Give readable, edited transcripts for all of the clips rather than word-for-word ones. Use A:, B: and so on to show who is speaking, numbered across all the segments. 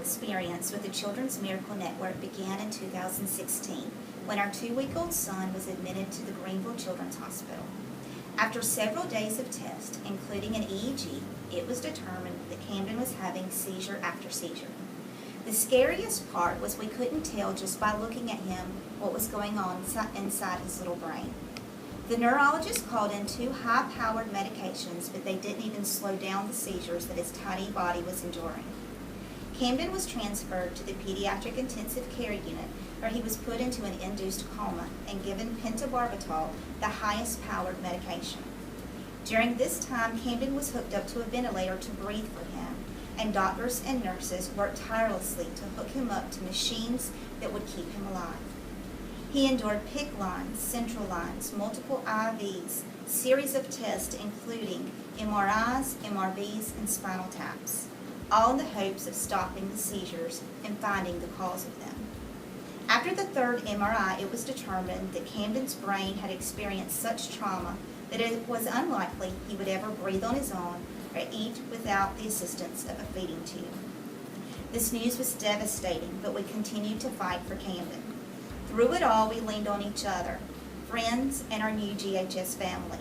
A: experience with the Children's Miracle Network began in 2016 when our 2-week-old son was admitted to the Greenville Children's Hospital. After several days of tests, including an EEG, it was determined that Camden was having seizure after seizure. The scariest part was we couldn't tell just by looking at him what was going on inside his little brain. The neurologist called in 2 high-powered medications, but they didn't even slow down the seizures that his tiny body was enduring. Camden was transferred to the pediatric intensive care unit, where he was put into an induced coma and given pentobarbital, the highest-powered medication. During this time, Camden was hooked up to a ventilator to breathe for him, and doctors and nurses worked tirelessly to hook him up to machines that would keep him alive. He endured PICC lines, central lines, multiple IVs, series of tests including MRIs, MRBs, and spinal taps, all in the hopes of stopping the seizures and finding the cause of them. After the 3rd MRI, it was determined that Camden's brain had experienced such trauma that it was unlikely he would ever breathe on his own or eat without the assistance of a feeding tube. This news was devastating, but we continued to fight for Camden. Through it all, we leaned on each other, friends, and our new GHS family.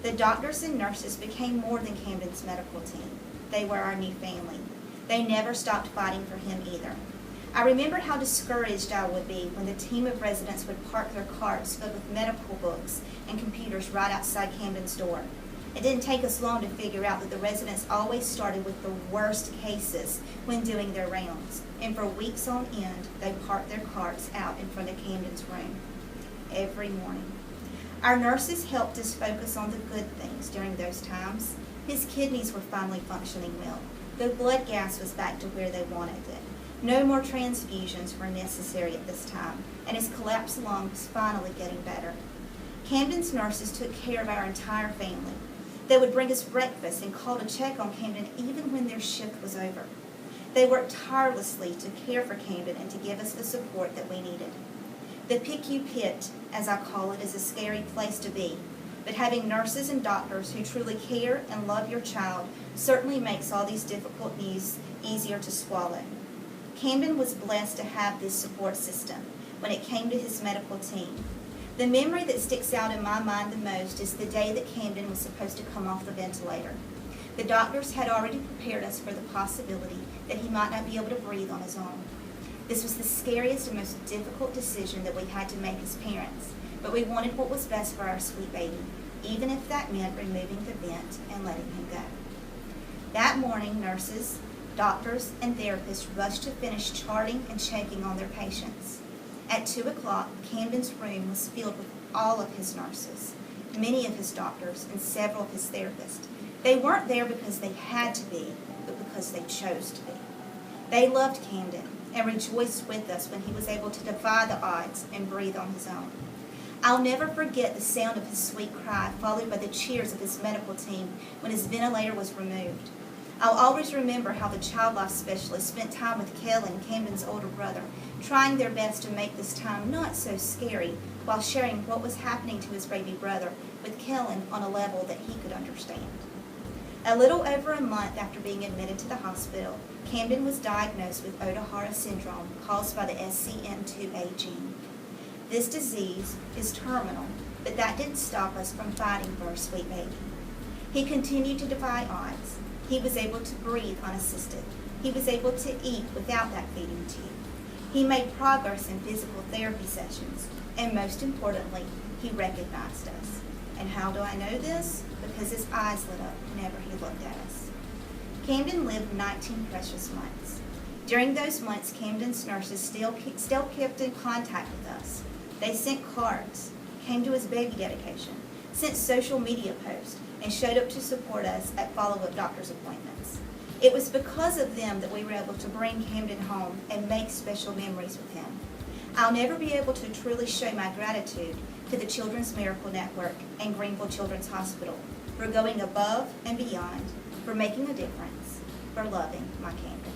A: The doctors and nurses became more than Camden's medical team. They were our new family. They never stopped fighting for him either. I remember how discouraged I would be when the team of residents would park their carts filled with medical books and computers right outside Camden's door. It didn't take us long to figure out that the residents always started with the worst cases when doing their rounds, and for weeks on end, they parked their carts out in front of Camden's room every morning. Our nurses helped us focus on the good things during those times. His kidneys were finally functioning well. The blood gas was back to where they wanted it. No more transfusions were necessary at this time, and his collapsed lung was finally getting better. Camden's nurses took care of our entire family. They would bring us breakfast and call to check on Camden even when their shift was over. They worked tirelessly to care for Camden and to give us the support that we needed. The PICU pit, as I call it, is a scary place to be, but having nurses and doctors who truly care and love your child certainly makes all these difficult news easier to swallow. Camden was blessed to have this support system when it came to his medical team. The memory that sticks out in my mind the most is the day that Camden was supposed to come off the ventilator. The doctors had already prepared us for the possibility that he might not be able to breathe on his own. This was the scariest and most difficult decision that we had to make as parents, but we wanted what was best for our sweet baby, even if that meant removing the vent and letting him go. That morning, nurses, doctors, and therapists rushed to finish charting and checking on their patients. At 2 o'clock, Camden's room was filled with all of his nurses, many of his doctors, and several of his therapists. They weren't there because they had to be, but because they chose to be. They loved Camden and rejoiced with us when he was able to defy the odds and breathe on his own. I'll never forget the sound of his sweet cry, followed by the cheers of his medical team when his ventilator was removed. I'll always remember how the child life specialist spent time with Kellen, Camden's older brother, trying their best to make this time not so scary while sharing what was happening to his baby brother with Kellen on a level that he could understand. A little over a month after being admitted to the hospital, Camden was diagnosed with Ohtahara syndrome caused by the SCN2A gene. This disease is terminal, but that didn't stop us from fighting for our sweet baby. He continued to defy odds. He was able to breathe unassisted. He was able to eat without that feeding tube. He made progress in physical therapy sessions, and most importantly, he recognized us. And how do I know this? Because his eyes lit up whenever he looked at us. Camden lived 19 precious months. During those months, Camden's nurses still kept in contact with us. They sent cards, came to his baby dedication, sent social media posts, and showed up to support us at follow-up doctor's appointments. It was because of them that we were able to bring Camden home and make special memories with him. I'll never be able to truly show my gratitude to the Children's Miracle Network and Greenville Children's Hospital for going above and beyond, for making a difference, for loving my Camden.